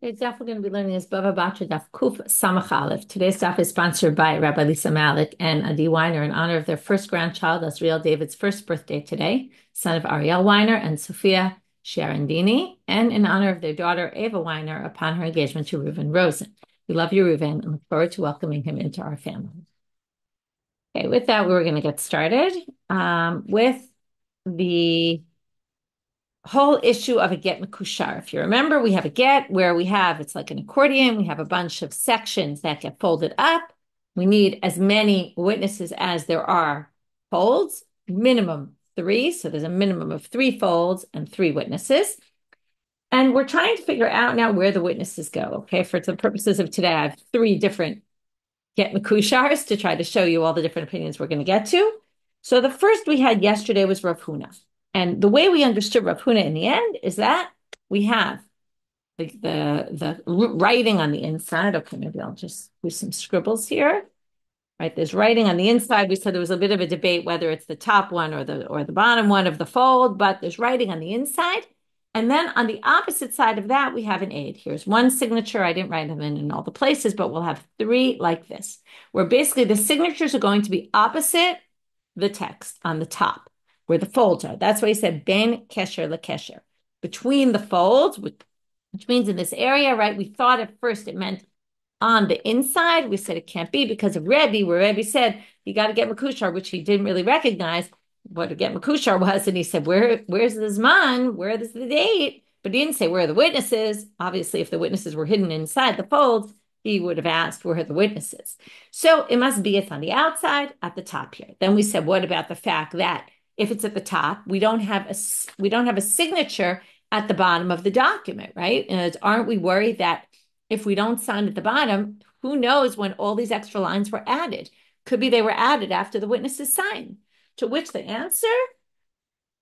Today's daf we're going to be learning is Bava Batra daf Kuf Samach Aleph. Today's daf is sponsored by Rabbi Lisa Malik and Adi Weiner in honor of their first grandchild, Asriel David's first birthday today, son of Ariel Weiner and Sophia Sharandini, and in honor of their daughter Ava Weiner upon her engagement to Reuven Rosen. We love you, Reuven, and look forward to welcoming him into our family. Okay, with that, we're going to get started with the whole issue of a get mekushar. If you remember, we have a get where it's like an accordion. We have a bunch of sections that get folded up. We need as many witnesses as there are folds, minimum 3. So there's a minimum of 3 folds and 3 witnesses. And we're trying to figure out now where the witnesses go. Okay, for the purposes of today, I have 3 different get mekushars to try to show you all the different opinions we're going to get to. So the first we had yesterday was Rav Huna. And the way we understood Rav Huna in the end is that we have the writing on the inside. Okay, maybe I'll just do some scribbles here. Right, there's writing on the inside. We said there was a bit of a debate whether it's the top one or the bottom one of the fold, but there's writing on the inside. And then on the opposite side of that, we have an aid. Here's one signature. I didn't write them in all the places, but we'll have 3 like this, where basically the signatures are going to be opposite the text on the top, where the folds are. That's why he said ben kesher lekesher, between the folds, which means in this area, right? We thought at first it meant on the inside. We said it can't be because of Rebbe, where Rebbe said you got to get mekushar, which he didn't really recognize what a get mekushar was. And he said, where's the zman? Where is the date? But he didn't say where are the witnesses. Obviously, if the witnesses were hidden inside the folds, he would have asked where are the witnesses. So it must be it's on the outside at the top here. Then we said, what about the fact that if it's at the top, we don't have a signature at the bottom of the document, right? And aren't we worried that if we don't sign at the bottom, who knows when all these extra lines were added? Could be they were added after the witnesses signed. To which the answer,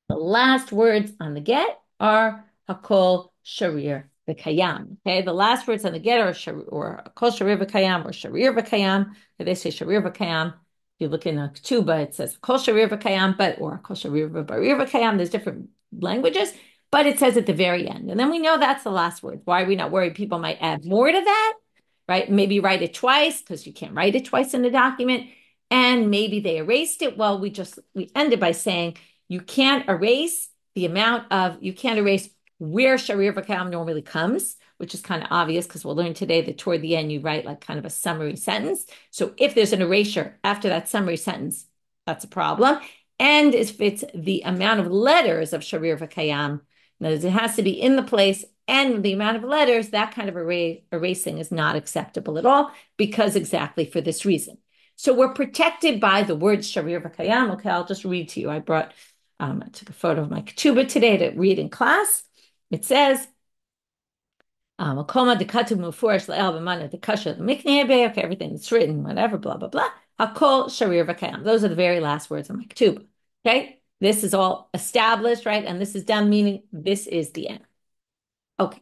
the last words on the get are hakol, sharir, v'kayam. Okay, the last words on the get are hakol, sharir, v'kayam, or sharir, v'kayam. They say sharir, v'kayam. If you look in a ketubah, it says hakol, sharir, v'kayam, or hakol, sharir, v'barir, v'kayam. There's different languages, but it says at the very end. And then we know that's the last word. Why are we not worried? People might add more to that, right? Maybe write it twice because you can't write it twice in the document. And maybe they erased it. Well, we ended by saying you can't erase where sharir v'kayam normally comes, which is kind of obvious because we'll learn today that toward the end you write like kind of a summary sentence. So if there's an erasure after that summary sentence, that's a problem. And if it's the amount of letters of sharir v'kayam, it has to be in the place, and the amount of letters, that kind of erasing is not acceptable at all because exactly for this reason. So we're protected by the words sharir v'kayam. Okay, I'll just read to you. I took a photo of my ketubah today to read in class. It says, okay, everything that's written, whatever, blah, blah, blah. Hakol sharir v'kayam. Those are the very last words of my ketubah. Okay, this is all established, right? And this is done, meaning this is the end. Okay.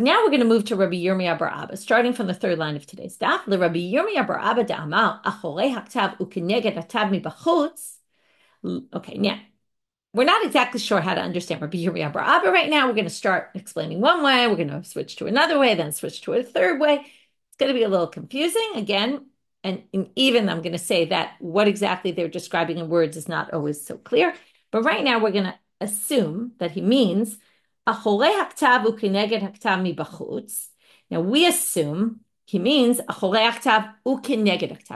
Now we're going to move to Rabbi Yirmia bar Abba, starting from the 3rd line of today's daf. Rabbi Yirmia bar Abba da'amal acholei haktav ukeneged hatav mibachutz. Okay, now we're not exactly sure how to understand Rabbi Yirmia bar Abba right now. We're going to start explaining one way. We're going to switch to another way, then switch to a third way. It's going to be a little confusing again. And even I'm going to say that what exactly they're describing in words is not always so clear. But right now we're going to assume that he means now we assume he means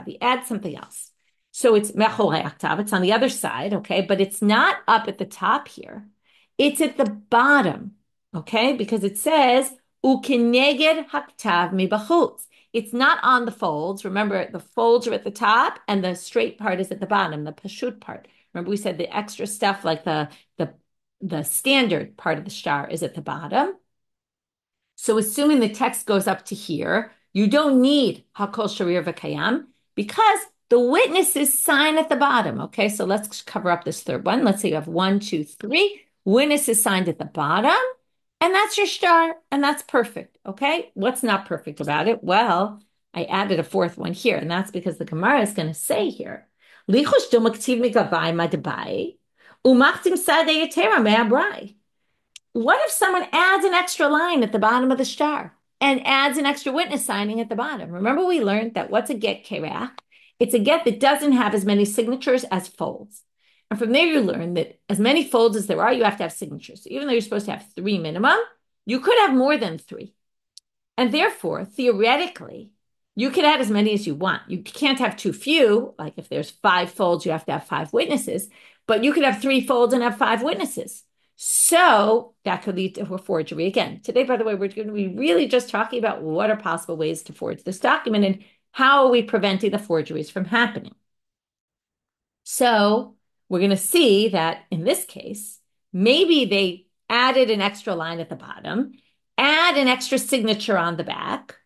he adds something else. So it's it's on the other side, okay? But it's not up at the top here. It's at the bottom, okay? Because it says it's not on the folds. Remember, the folds are at the top and the straight part is at the bottom, the pashut part. Remember we said the extra stuff like the standard part of the shtar is at the bottom. So assuming the text goes up to here, you don't need hakol sharir v'kayam because the witnesses sign at the bottom. Okay, so let's cover up this third one. Let's say you have 1, 2, 3 witnesses signed at the bottom, and that's your shtar, and that's perfect. Okay, what's not perfect about it? Well, I added a 4th one here, and that's because the Gemara is going to say here, lichush do maktiv migavai madabai. What if someone adds an extra line at the bottom of the shtar and adds an extra witness signing at the bottom. Remember, we learned that what's a get kerach? It's a get that doesn't have as many signatures as folds. And from there, you learn that as many folds as there are, you have to have signatures. So even though you're supposed to have 3 minimum, you could have more than 3. And therefore, theoretically, you could add as many as you want. You can't have too few. Like if there's 5 folds, you have to have 5 witnesses. But you could have 3 folds and have 5 witnesses. So that could lead to a forgery again. Today, by the way, we're going to be really just talking about what are possible ways to forge this document and how are we preventing the forgeries from happening. So we're going to see that in this case, maybe they added an extra line at the bottom, add an extra signature on the back,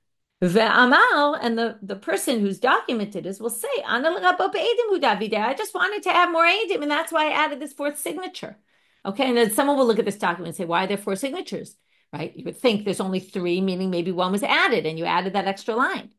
ve'amal, and the person who's documented this will say, I just wanted to add more edim, and that's why I added this 4th signature. Okay, and then someone will look at this document and say, why are there 4 signatures? Right? You would think there's only 3, meaning maybe 1 was added, and you added that extra line.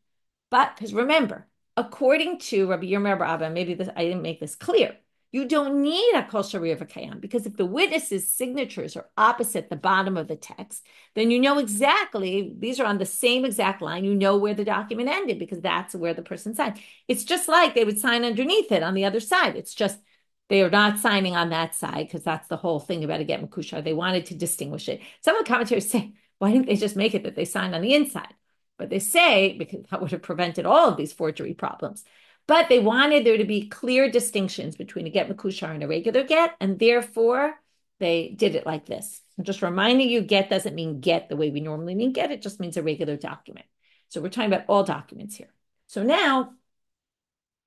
But because remember, according to Rabbi Yirmia bar Abba, maybe I didn't make this clear, you don't need hakol sharir v'kayam, because if the witnesses' signatures are opposite the bottom of the text, then you know exactly, these are on the same exact line, you know where the document ended because that's where the person signed. It's just like they would sign underneath it on the other side. It's just they are not signing on that side because that's the whole thing about a get mekushar. They wanted to distinguish it. Some of the commentators say, why didn't they just make it that they signed on the inside? But they say, because that would have prevented all of these forgery problems. But they wanted there to be clear distinctions between a get mekushar and a regular get, and therefore they did it like this. I'm just reminding you, get doesn't mean get the way we normally mean get. It just means a regular document. So we're talking about all documents here. So now,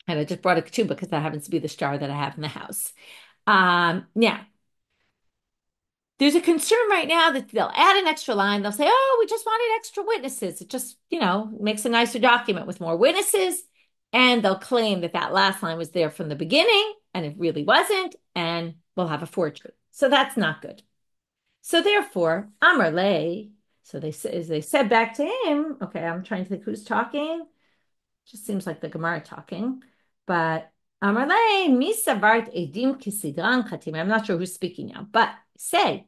and I just brought a ketubah because that happens to be the star that I have in the house. Now, there's a concern right now that they'll add an extra line. They'll say, oh, we just wanted extra witnesses. It just, makes a nicer document with more witnesses. And they'll claim that that last line was there from the beginning and it really wasn't. And we'll have a forgery. So that's not good. So therefore, Amar Le, so they said back to him, okay, I'm trying to think who's talking. Just seems like the Gemara talking. But Amar Le, misavart edim kisidran chatim. I'm not sure who's speaking now, but say,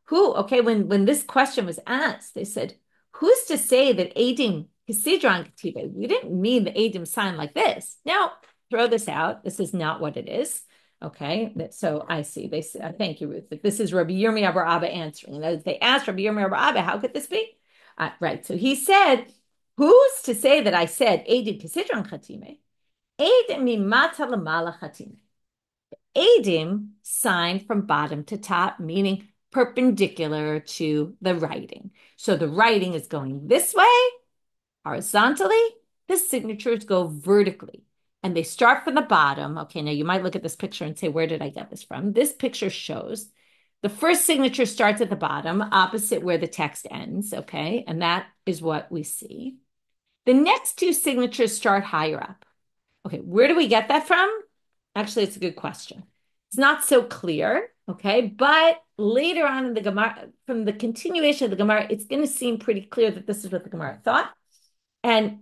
who, okay, when this question was asked, they said, who's to say that Adim Kisidran Katiba? We didn't mean the Adim sign like this. Now, throw this out. This is not what it is. Okay, so I see. They said, thank you, Ruth. This is Rabbi Yirmia bar Abba answering. They asked Rabbi Yirmia bar Abba, how could this be? Right, so he said, who's to say that I said Adim Kisidran Khatime? Adim mimata lamala Khatime. Adim signed from bottom to top, meaning perpendicular to the writing. So the writing is going this way, horizontally. The signatures go vertically. And they start from the bottom. Okay, now you might look at this picture and say, where did I get this from? This picture shows the first signature starts at the bottom, opposite where the text ends, okay? And that is what we see. The next 2 signatures start higher up. Okay, where do we get that from? Actually, it's a good question. It's not so clear, okay? But later on in the Gemara, from the continuation of the Gemara, it's going to seem pretty clear that this is what the Gemara thought. And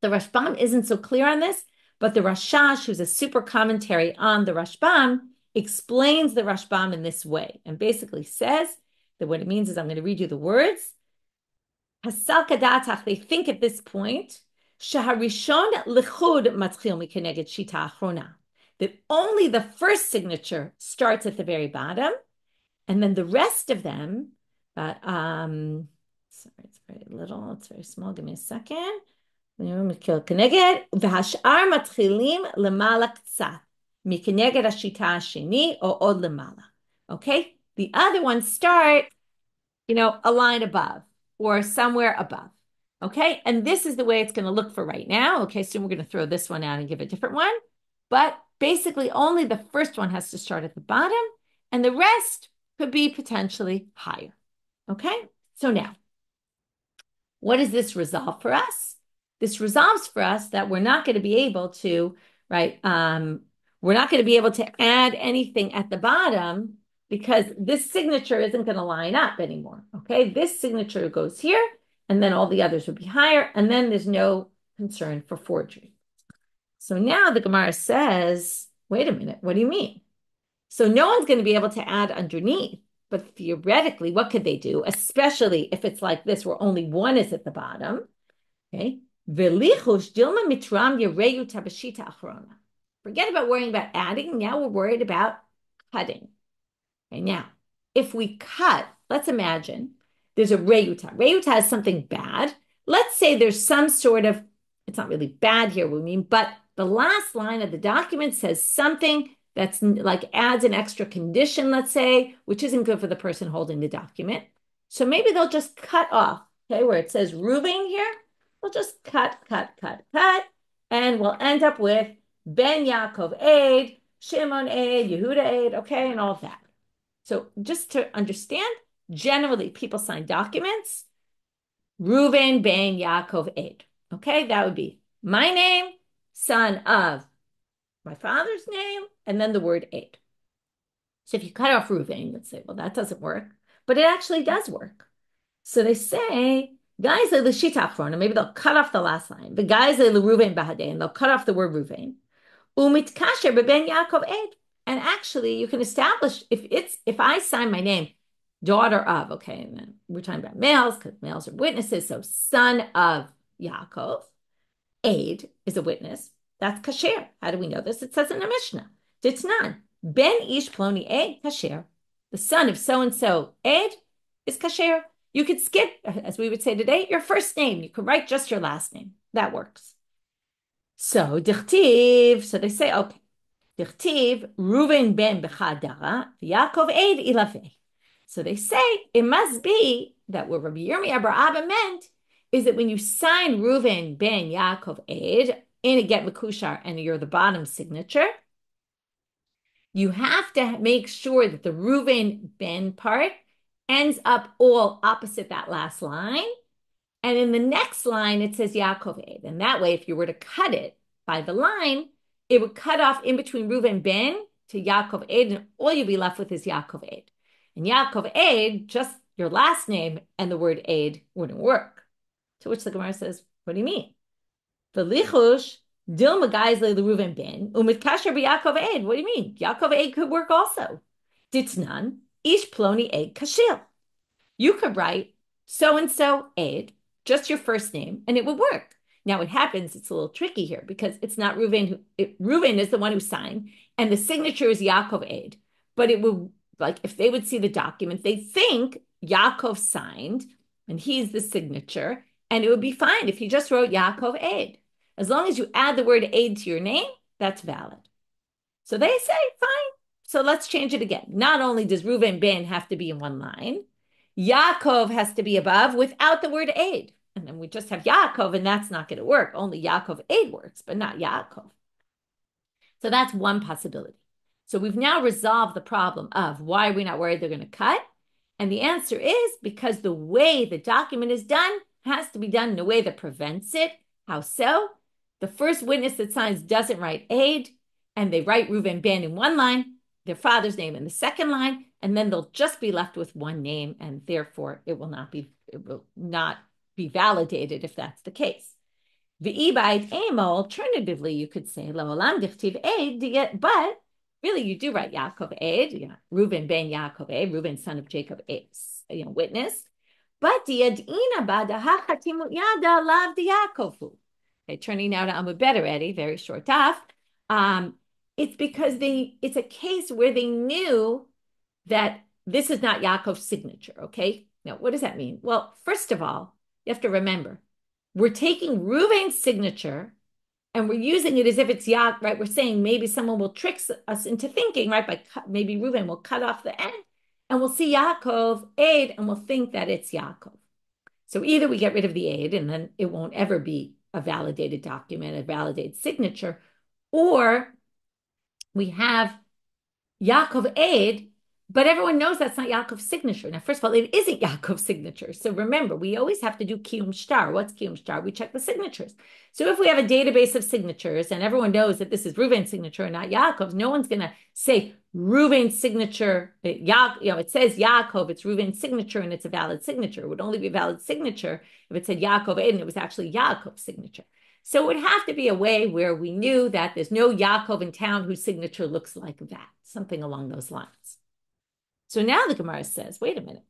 the Rashbam isn't so clear on this, but the Rashash, who's a super commentary on the Rashbam, explains the Rashbam in this way and basically says that what it means is, I'm going to read you the words. Hasal kadatach, they think at this point, shaharishon lichud matchil mikeneged shita achrona, that only the first signature starts at the very bottom, and then the rest of them, sorry, it's very little, it's very small, give me a second. Okay, the other ones start, a line above or somewhere above. Okay, and this is the way it's going to look for right now. Okay, so we're going to throw this one out and give a different one. But basically, only the first one has to start at the bottom, and the rest could be potentially higher. Okay, so now, what does this resolve for us? This resolves for us that we're not going to be able to, right? We're not going to be able to add anything at the bottom because this signature isn't going to line up anymore. Okay, this signature goes here, and then all the others would be higher, and then there's no concern for forgery. So now the Gemara says, wait a minute, what do you mean? So no one's going to be able to add underneath But theoretically, what could they do? Especially if it's like this, where only one is at the bottom. Okay. Forget about worrying about adding. Now we're worried about cutting. Okay, now, if we cut, let's imagine there's a reyuta. Reyuta is something bad. Let's say there's some sort of, it's not really bad here, we mean, but the last line of the document says something that's like adds an extra condition, let's say, which isn't good for the person holding the document. So maybe they'll just cut off, okay, where it says Reuven here, we'll just cut, and we'll end up with Ben Yaakov Eid, Shimon Eid, Yehuda Eid, okay, and all of that. So just to understand, generally people sign documents, Reuven ben Yaakov Eid. Okay, that would be my name, son of my father's name, and then the word Eid. So if you cut off Reuven, let's say, well, that doesn't work, but it actually does work. So they say, guys, maybe they'll cut off the last line, but guys, Reuven bahadeh, and they'll cut off the word Reuven. Umit kasher ben Yaakov Eid. And actually, you can establish if I sign my name, daughter of, okay, and then we're talking about males because males are witnesses. So son of Yaakov, Eid is a witness. That's kasher. How do we know this? It says in the Mishnah. Ditnan, ben ish ploni Eid kasher. The son of so and so Eid is kasher. You could skip, as we would say today, your first name. You could write just your last name. That works. So dichtiv. So they say, okay. Dichtiv, Reuven ben bechadara, Yaakov Eid ilaveh. So they say it must be that what Rabbi Yirmia bar Abba meant is that when you sign Reuven ben Yaakov Eid in a get mekushar and you're the bottom signature, you have to make sure that the Reuven ben part ends up all opposite that last line. And in the next line, it says Yaakov Eid. And that way, if you were to cut it by the line, it would cut off in between Reuven ben to Yaakov Eid, and all you'd be left with is Yaakov Eid. And Yaakov Eid, just your last name and the word Eid wouldn't work. To which the Gemara says, what do you mean? V'lichush dil magaizle Reuven ben umit kasher b'Yaakov Eid. What do you mean? Yaakov Eid could work also. Ditnan ish ploni Eid kashil. You could write so-and-so Eid, just your first name, and it would work. Now it happens, it's a little tricky here because it's not Reuven. Reuven is the one who signed, and the signature is Yaakov Eid. But it would, like, if they would see the document, they think Yaakov signed, and he's the signature, and it would be fine if he just wrote Yaakov Eid. As long as you add the word Eid to your name, that's valid. So they say, fine. So let's change it again. Not only does Reuven ben have to be in one line, Yaakov has to be above without the word Eid. And then we just have Yaakov, and that's not going to work. Only Yaakov Eid works, but not Yaakov. So that's one possibility. So we've now resolved the problem of why are we not worried they're going to cut? And the answer is because the way the document is done has to be done in a way that prevents it. How so? The first witness that signs doesn't write Eid, and they write Reuven ben in one line, their father's name in the second line, and then they'll just be left with one name, and therefore it will not be validated if that's the case. Alternatively, you could say La'olam dichtiv Eid, but really you do write Yaakov Eid, Reuven ben Yaakov Eid, Reuven son of Jacob Eid, witness. But diyadina bada hachatimu yada lav diyakovu. Okay, turning now to Amud Bet already, very short daf. It's because it's a case where they knew that this is not Yaakov's signature, okay? Now, what does that mean? Well, first of all, you have to remember, we're taking Reuven's signature and we're using it as if it's Yaakov, right? We're saying maybe someone will trick us into thinking, right? Maybe Reuven will cut off the end and we'll see Yaakov, Eid, and we'll think that it's Yaakov. So either we get rid of the Eid and then it won't ever be a validated document, a validated signature, or we have Yaakov Eid, but everyone knows that's not Yaakov's signature. Now, first of all, it isn't Yaakov's signature. So remember, we always have to do kiyum shtar. What's kiyum shtar? We check the signatures. So if we have a database of signatures and everyone knows that this is Reuven's signature and not Yaakov's, no one's going to say Reuven's signature. It says Yaakov, it's Reuven's signature, and it's a valid signature. It would only be a valid signature if it said Yaakov and it was actually Yaakov's signature. So it would have to be a way where we knew that there's no Yaakov in town whose signature looks like that, something along those lines. So now the Gemara says, wait a minute.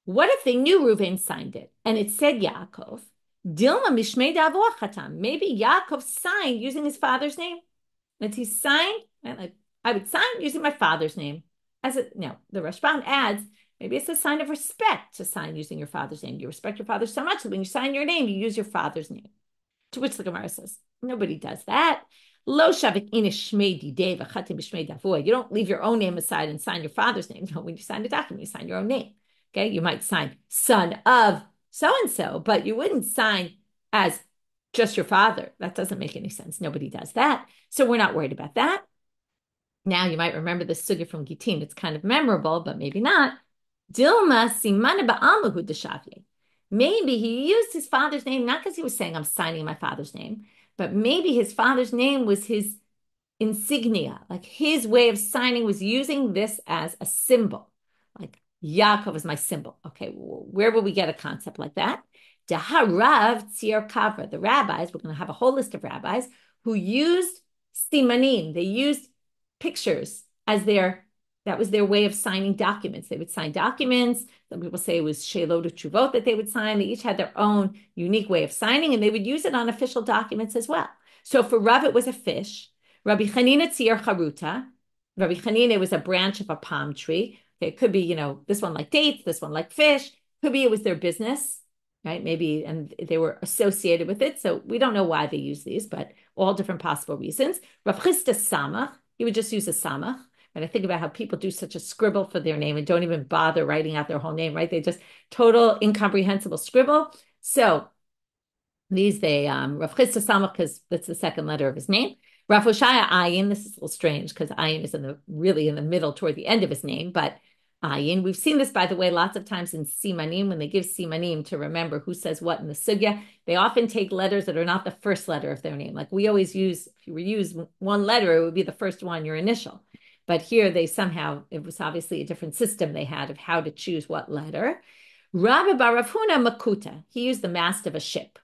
What if they knew Reuven signed it and it said Yaakov? Dilma mishmei davo chatam. Maybe Yaakov signed using his father's name. And he signed, like I would sign using my father's name. The Rashbam adds, maybe it's a sign of respect to sign using your father's name. You respect your father so much that when you sign your name, you use your father's name. To which the Gemara says, nobody does that. Lo shavik inish shmei didei v'chatim b'shmei davua. You don't leave your own name aside and sign your father's name. No, when you sign the document, you sign your own name. Okay, you might sign son of so-and-so, but you wouldn't sign as just your father. That doesn't make any sense. Nobody does that. So we're not worried about that. Now you might remember the sugya from Gittin. It's kind of memorable, but maybe not. Dilma simana ba'almahu deshavye. Maybe he used his father's name, not because he was saying, I'm signing my father's name, but maybe his father's name was his insignia. Like his way of signing was using this as a symbol. Like Yaakov is my symbol. Okay, where will we get a concept like that? Daharav tzir kavra. The rabbis, we're going to have a whole list of rabbis who used simanim. They used pictures as that was their way of signing documents. They would sign documents. Some people say it was Sheilot Chuvot that they would sign. They each had their own unique way of signing, and they would use it on official documents as well. So for Rav, it was a fish. Rabbi Chanina tzir charuta. Rabbi Chanina was a branch of a palm tree. Okay, it could be, this one like dates, this one like fish. Could be it was their business, right? Maybe, and they were associated with it. So we don't know why they use these, but all different possible reasons. Rav Chisda samach, he would just use a samach. And I think about how people do such a scribble for their name and don't even bother writing out their whole name, right? They just total incomprehensible scribble. So Rav Chisda samach, because that's the second letter of his name. Rav Hoshaya Ayin, this is a little strange because Ayin is really in the middle toward the end of his name, but Ayin, we've seen this, by the way, lots of times in Simanim, when they give Simanim to remember who says what in the sugya, they often take letters that are not the first letter of their name. Like we always use, if you use one letter, it would be the first one, your initial. But here it was obviously a different system they had of how to choose what letter. Rabbi Rav Huna Makuta, he used the mast of a ship.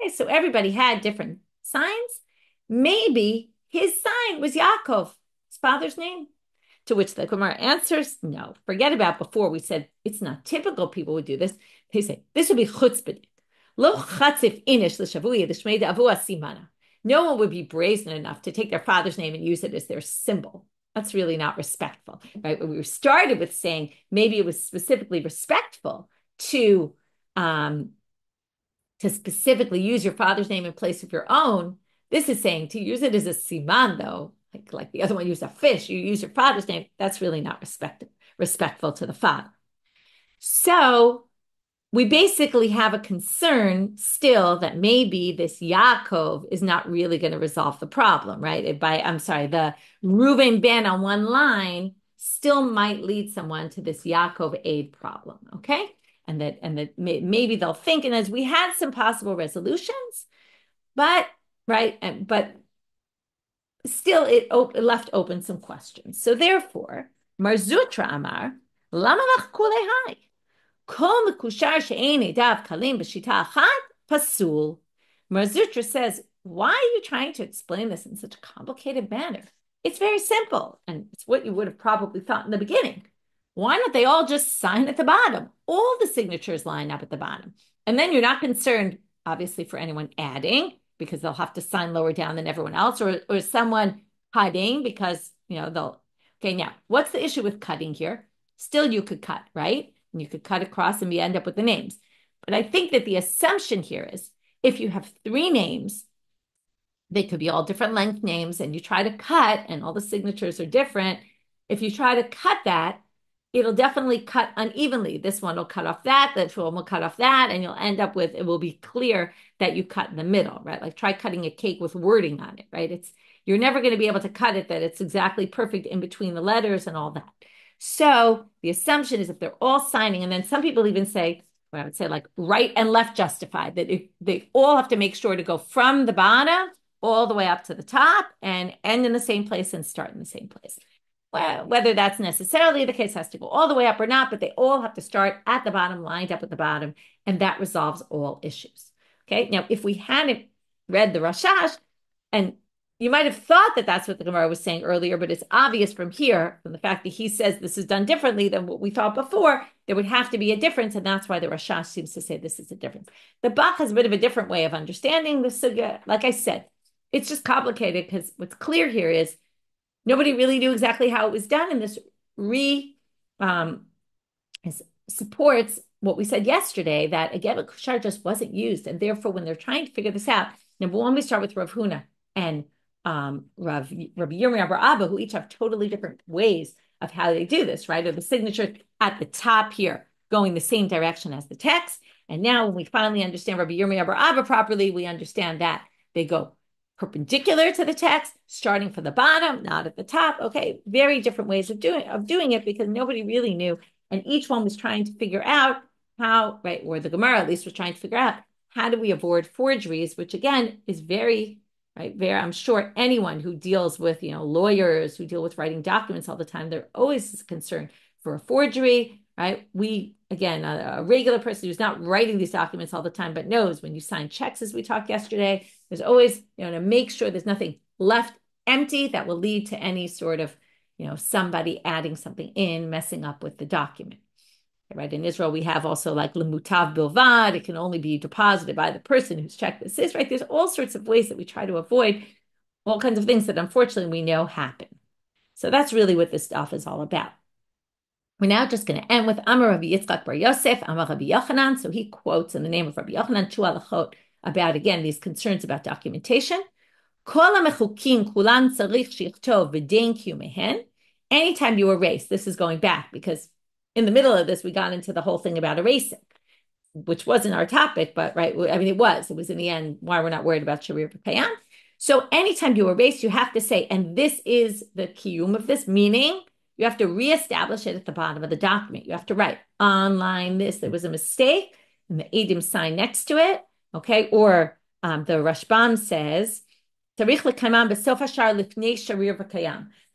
Okay, so everybody had different signs. Maybe his sign was Yaakov, his father's name. To which the Gemara answers, no. Forget about before we said it's not typical people would do this. They say, this would be chutzpahdik. Lo chatzif inish l'shavuya d'shmei d'avua simana. No one would be brazen enough to take their father's name and use it as their symbol. That's really not respectful, right? When we started with saying maybe it was specifically respectful to specifically use your father's name in place of your own. This is saying to use it as a siman, though, like the other one used a fish, you use your father's name. That's really not respectful to the father. So we basically have a concern still that maybe this Yaakov is not really going to resolve the problem, right? The Reuven ben on one line still might lead someone to this Yaakov aid problem, okay? And that maybe they'll think, and as we had some possible resolutions, but still it left open some questions. So therefore, Mar Zutra Amar, Lama Kulehai. Kol mekushar she'eni dav kalim b'shita achat pasul. Mar Zutra says, why are you trying to explain this in such a complicated manner? It's very simple, and it's what you would have probably thought in the beginning. Why don't they all just sign at the bottom? All the signatures line up at the bottom. And then you're not concerned, obviously, for anyone adding, because they'll have to sign lower down than everyone else, or someone cutting because, they'll... Okay, now, what's the issue with cutting here? Still, you could cut, right? And you could cut across and we end up with the names. But I think that the assumption here is if you have three names, they could be all different length names, and you try to cut, and all the signatures are different. If you try to cut that, it'll definitely cut unevenly. This one will cut off that one will cut off that, and you'll end up with, it will be clear that you cut in the middle, right? Like try cutting a cake with wording on it, right? You're never going to be able to cut it that it's exactly perfect in between the letters and all that. So the assumption is if they're all signing, and then some people even say, what I would say, like right and left justified, that they all have to make sure to go from the bottom all the way up to the top and end in the same place and start in the same place. Well, whether that's necessarily the case has to go all the way up or not, but they all have to start at the bottom, lined up at the bottom, and that resolves all issues. Okay, now if we hadn't read the Rashash and you might have thought that that's what the Gemara was saying earlier, but it's obvious from here, from the fact that he says this is done differently than what we thought before, there would have to be a difference, and that's why the Rashash seems to say this is a difference. The Bach has a bit of a different way of understanding the sugya. Like I said, it's just complicated because what's clear here is nobody really knew exactly how it was done, and this supports what we said yesterday, that again, mekushar just wasn't used, and therefore when they're trying to figure this out, number one, we start with Rav Huna and Rabbi Yirmia or Abba, who each have totally different ways of how they do this, right? Or the signature at the top here going the same direction as the text. And now when we finally understand Rabbi Yirmia or Abba properly, we understand that they go perpendicular to the text, starting from the bottom, not at the top. Okay, very different ways of doing it because nobody really knew. And each one was trying to figure out how, right, or the Gemara at least was trying to figure out how do we avoid forgeries, which again is very, right, very, I'm sure anyone who deals with, lawyers who deal with writing documents all the time, there always is a concern for a forgery, right? We, again, a regular person who's not writing these documents all the time, but knows when you sign checks, as we talked yesterday, there's always, to make sure there's nothing left empty that will lead to any sort of, somebody adding something in, messing up with the document. Right. In Israel, we have also like lemutav bilvad. It can only be deposited by the person whose check this is, right? There's all sorts of ways that we try to avoid all kinds of things that unfortunately we know happen. So that's really what this stuff is all about. We're now just going to end with Amar Rabbi Yitzchak bar Yosef, Amar Rabbi Yochanan. So he quotes in the name of Rabbi Yochanan, two halachot about, again, these concerns about documentation. Kol hamechukim kulan tzarich shichtov v'dein kiyumehen. Anytime you erase, this is going back because in the middle of this, we got into the whole thing about erasing, which wasn't our topic, but right, I mean, it was in the end why we're not worried about sharir v'kayam. So anytime you erase, you have to say, and this is the kiyum of this, meaning you have to reestablish it at the bottom of the document. You have to write on line this, there was a mistake, and the Edim sign next to it, okay? Or the Rashbam says, the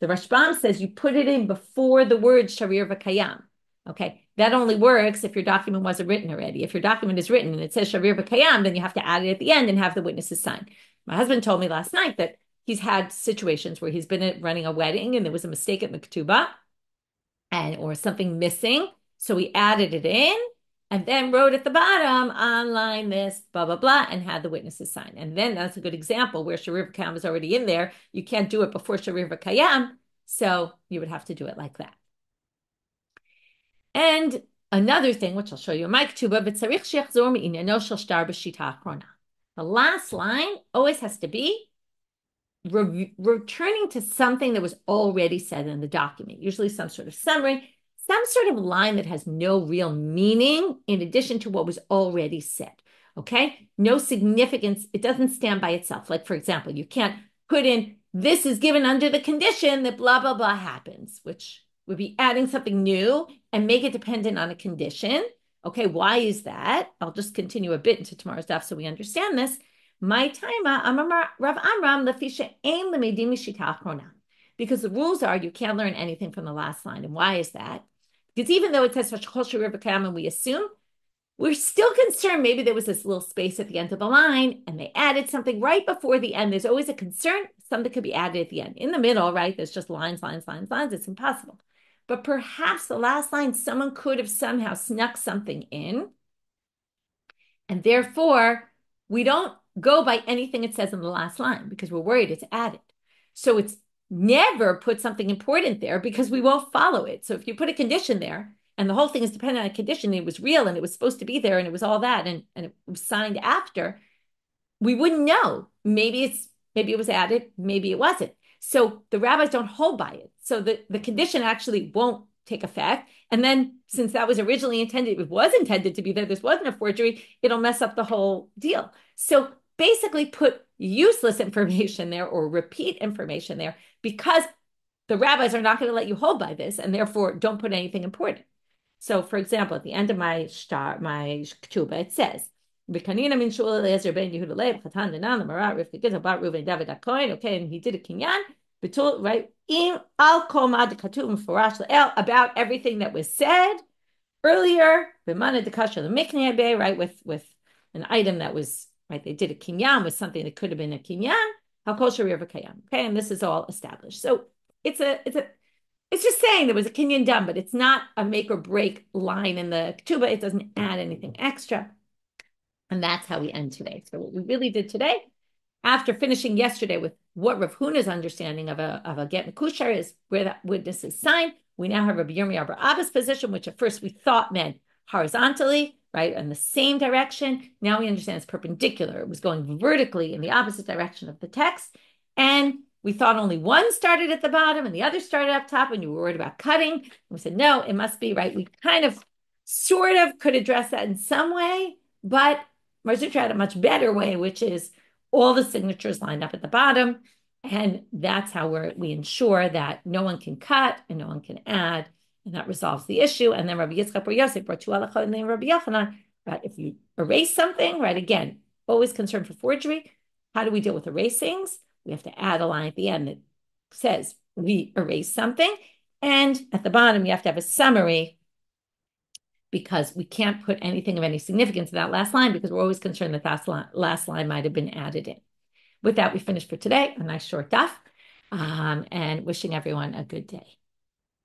Rashbam says you put it in before the word sharir v'kayam. Okay, that only works if your document wasn't written already. If your document is written and it says sharir v'kayam, then you have to add it at the end and have the witnesses sign. My husband told me last night that he's had situations where he's been running a wedding and there was a mistake at the ketubah or something missing. So he added it in and then wrote at the bottom, online this, blah, blah, blah, and had the witnesses sign. And then that's a good example where sharir v'kayam is already in there. You can't do it before sharir v'kayam, so you would have to do it like that. And another thing, which I'll show you in my ketubah, the last line always has to be returning to something that was already said in the document, usually some sort of summary, some sort of line that has no real meaning in addition to what was already said, okay? No significance. It doesn't stand by itself. Like, for example, you can't put in, this is given under the condition that blah, blah, blah happens, which would be adding something new and make it dependent on a condition. Okay, why is that? I'll just continue a bit into tomorrow's daf so we understand this. My taima, Amar Rav Amram, lefisha ein lemedim mishita achrona. Because the rules are you can't learn anything from the last line. And why is that? Because even though it says hakol sharir v'kayam and we assume, we're still concerned maybe there was this little space at the end of the line and they added something right before the end. There's always a concern something could be added at the end. In the middle, right, there's just lines, lines, lines, lines. It's impossible. But perhaps the last line, someone could have somehow snuck something in. And therefore, we don't go by anything it says in the last line because we're worried it's added. So it's never put something important there because we won't follow it. So if you put a condition there and the whole thing is dependent on a condition, and it was real and it was supposed to be there and it was all that and it was signed after, we wouldn't know. Maybe it was added, maybe it wasn't. So the rabbis don't hold by it. So the condition actually won't take effect. And then since that was originally intended, it was intended to be there, this wasn't a forgery, it'll mess up the whole deal. So basically put useless information there or repeat information there because the rabbis are not going to let you hold by this and therefore don't put anything important. So for example, at the end of my ketubah, it says, okay, and he did a kinyan, right? About everything that was said earlier, right? With an item that was, right, they did a kinyan with something that could have been a kinyan. hakol sharir v'kayam. Okay, and this is all established. So it's just saying there was a kinyan done, but it's not a make or break line in the ketubah. It doesn't add anything extra. And that's how we end today. So what we really did today, after finishing yesterday with what Rav Huna's understanding of a get mekushar is, where that witness is signed, we now have Rabbi Yirmia Abba's position, which at first we thought meant horizontally, right, in the same direction. Now we understand it's perpendicular. It was going vertically in the opposite direction of the text. And we thought only one started at the bottom and the other started up top, and you were worried about cutting. And we said, no, it must be right. We kind of sort of could address that in some way, but Zutra had a much better way, which is all the signatures lined up at the bottom. And that's how we ensure that no one can cut and no one can add. And that resolves the issue. And then Rabbi Yitzchak Bar Yosef brought two halachot and then Rabbi Yochanan. But if you erase something, right, again, always concerned for forgery. How do we deal with erasings? We have to add a line at the end that says we erase something. And at the bottom, you have to have a summary, because we can't put anything of any significance in that last line, because we're always concerned that that last line might have been added in. With that, we finish for today. A nice short daf, and wishing everyone a good day.